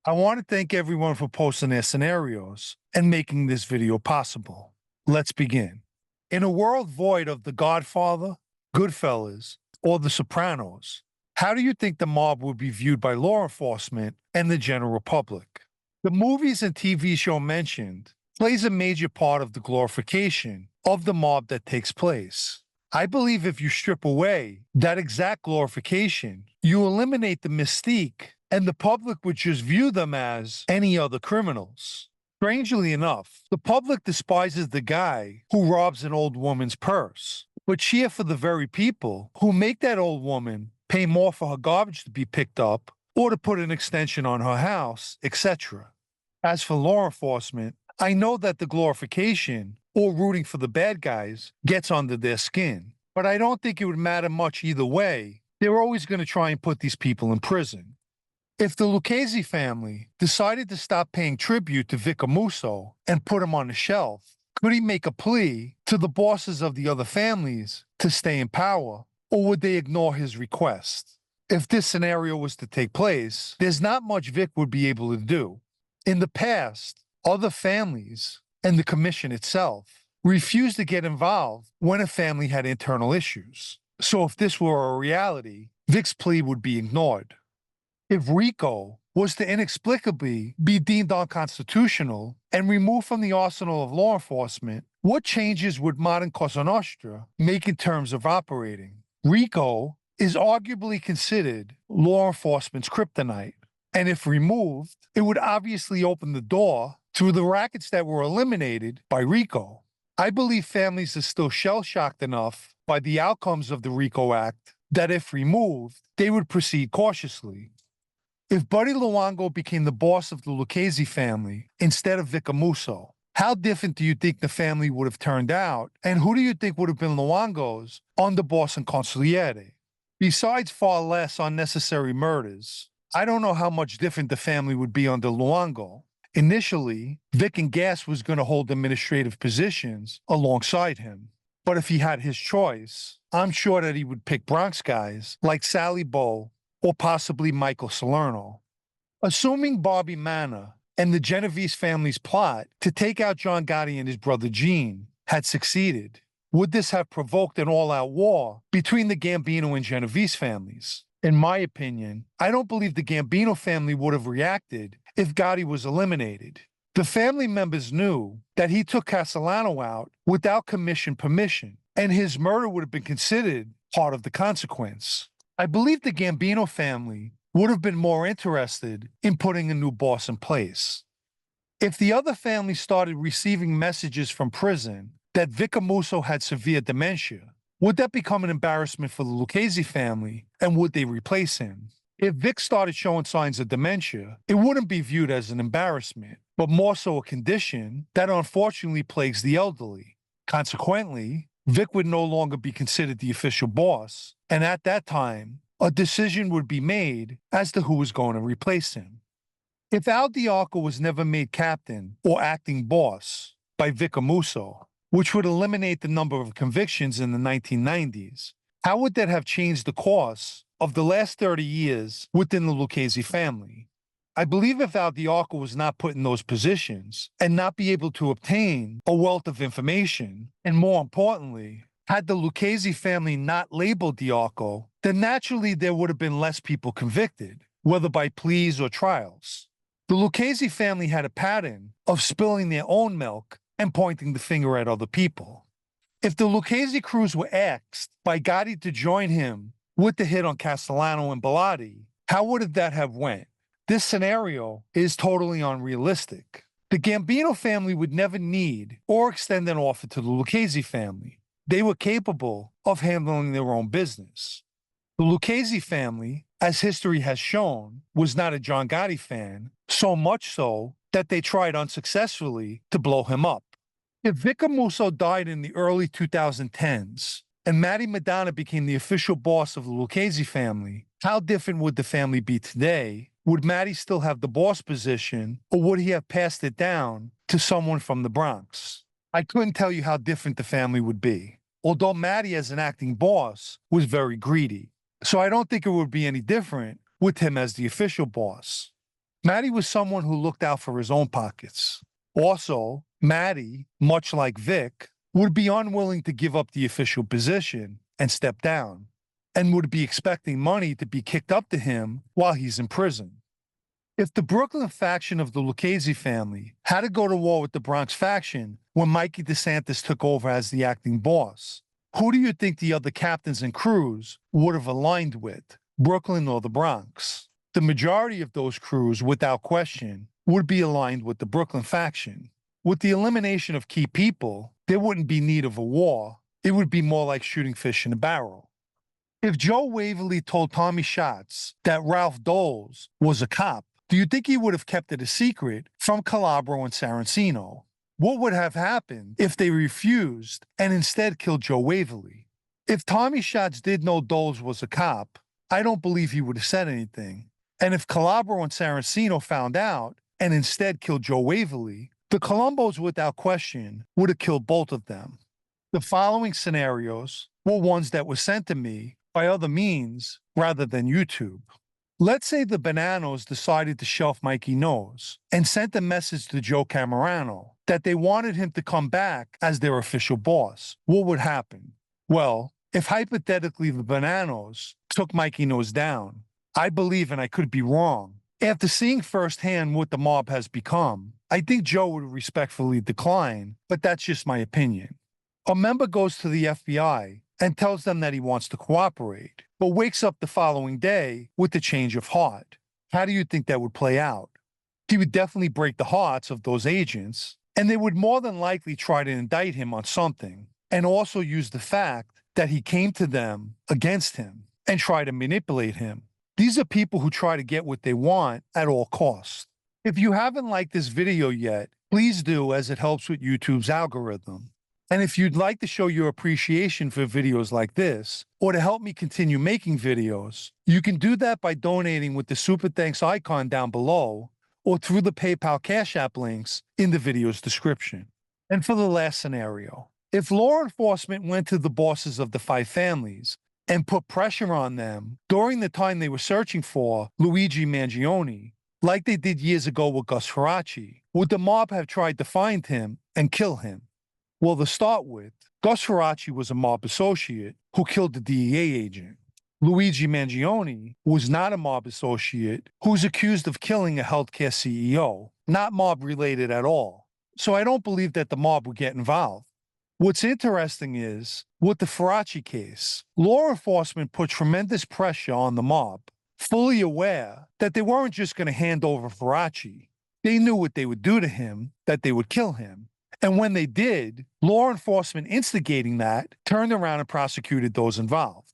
I want to thank everyone for posting their scenarios and making this video possible. Let's begin. In a world void of The Godfather, Goodfellas, or The Sopranos, how do you think the mob would be viewed by law enforcement and the general public? The movies and TV show mentioned plays a major part of the glorification of the mob that takes place. I believe if you strip away that exact glorification, you eliminate the mystique, and the public would just view them as any other criminals. Strangely enough, the public despises the guy who robs an old woman's purse, but cheer for the very people who make that old woman pay more for her garbage to be picked up or to put an extension on her house, etc. As for law enforcement, I know that the glorification or rooting for the bad guys gets under their skin, but I don't think it would matter much either way. They're always going to try and put these people in prison. If the Lucchese family decided to stop paying tribute to Vic Amuso and put him on the shelf, could he make a plea to the bosses of the other families to stay in power, or would they ignore his request? If this scenario was to take place, there's not much Vic would be able to do. In the past, other families and the commission itself refused to get involved when a family had internal issues. So if this were a reality, Vic's plea would be ignored. If RICO was to inexplicably be deemed unconstitutional and removed from the arsenal of law enforcement, what changes would modern Cosa Nostra make in terms of operating? RICO is arguably considered law enforcement's kryptonite, and if removed, it would obviously open the door to the rackets that were eliminated by RICO. I believe families are still shell-shocked enough by the outcomes of the RICO Act that if removed, they would proceed cautiously. If Buddy Luongo became the boss of the Lucchese family instead of Vic Amuso, how different do you think the family would have turned out, and who do you think would have been Luongo's underboss and consigliere? Besides far less unnecessary murders, I don't know how much different the family would be under Luongo. Initially, Vic and Gas was going to hold administrative positions alongside him, but if he had his choice, I'm sure that he would pick Bronx guys like Sally Bowe or possibly Michael Salerno. Assuming Bobby Manna and the Genovese family's plot to take out John Gotti and his brother Gene had succeeded, would this have provoked an all-out war between the Gambino and Genovese families? In my opinion, I don't believe the Gambino family would have reacted if Gotti was eliminated. The family members knew that he took Castellano out without commission permission, and his murder would have been considered part of the consequence. I believe the Gambino family would have been more interested in putting a new boss in place. If the other families started receiving messages from prison that Vic Amuso had severe dementia, would that become an embarrassment for the Lucchese family, and would they replace him? If Vic started showing signs of dementia, it wouldn't be viewed as an embarrassment, but more so a condition that unfortunately plagues the elderly. Consequently, Vic would no longer be considered the official boss, and at that time, a decision would be made as to who was going to replace him. If Al Diako was never made captain or acting boss by Vic Amuso, which would eliminate the number of convictions in the 1990s, how would that have changed the course of the last 30 years within the Lucchese family? I believe if Al Diako was not put in those positions and not be able to obtain a wealth of information, and more importantly, had the Lucchese family not labeled Diako, then naturally there would have been less people convicted, whether by pleas or trials. The Lucchese family had a pattern of spilling their own milk and pointing the finger at other people. If the Lucchese crews were asked by Gotti to join him with the hit on Castellano and Bellotti, how would that have went? This scenario is totally unrealistic. The Gambino family would never need or extend an offer to the Lucchese family. They were capable of handling their own business. The Lucchese family, as history has shown, was not a John Gotti fan, so much so that they tried unsuccessfully to blow him up. If Vic Amuso died in the early 2010s and Matty Madonna became the official boss of the Lucchese family, how different would the family be today? Would Matty still have the boss position, or would he have passed it down to someone from the Bronx? I couldn't tell you how different the family would be, although Matty as an acting boss was very greedy. So I don't think it would be any different with him as the official boss. Matty was someone who looked out for his own pockets. Also, Matty, much like Vic, would be unwilling to give up the official position and step down, and would be expecting money to be kicked up to him while he's in prison. If the Brooklyn faction of the Lucchese family had to go to war with the Bronx faction when Mikey DeSantis took over as the acting boss, who do you think the other captains and crews would have aligned with, Brooklyn or the Bronx? The majority of those crews, without question, would be aligned with the Brooklyn faction. With the elimination of key people, there wouldn't be need of a war. It would be more like shooting fish in a barrel. If Joe Waverly told Tommy Schatz that Ralph Doles was a cop, do you think he would have kept it a secret from Calabro and Saraceno? What would have happened if they refused and instead killed Joe Waverly? If Tommy Schatz did know Doles was a cop, I don't believe he would have said anything. And if Calabro and Saraceno found out and instead killed Joe Waverly, the Colombos, without question, would have killed both of them. The following scenarios were ones that were sent to me by other means rather than YouTube. Let's say the Bananos decided to shelf Mikey Nose and sent a message to Joe Camarano that they wanted him to come back as their official boss. What would happen? Well, if hypothetically the Bananos took Mikey Nose down, I believe, and I could be wrong, after seeing firsthand what the mob has become, I think Joe would respectfully decline, but that's just my opinion. A member goes to the FBI and tells them that he wants to cooperate, but wakes up the following day with a change of heart. How do you think that would play out? He would definitely break the hearts of those agents, and they would more than likely try to indict him on something, and also use the fact that he came to them against him and try to manipulate him. These are people who try to get what they want at all costs. If you haven't liked this video yet, please do, as it helps with YouTube's algorithm. And if you'd like to show your appreciation for videos like this, or to help me continue making videos, you can do that by donating with the Super Thanks icon down below, or through the PayPal Cash App links in the video's description. And for the last scenario, if law enforcement went to the bosses of the 5 families and put pressure on them during the time they were searching for Luigi Mangione, like they did years ago with Gus Faraci, would the mob have tried to find him and kill him? Well, to start with, Gus Faraci was a mob associate who killed the DEA agent. Luigi Mangione was not a mob associate who's accused of killing a healthcare CEO, not mob-related at all. So I don't believe that the mob would get involved. What's interesting is, with the Faraci case, law enforcement put tremendous pressure on the mob, fully aware that they weren't just going to hand over Faraci. They knew what they would do to him, that they would kill him. And when they did, law enforcement instigating that turned around and prosecuted those involved.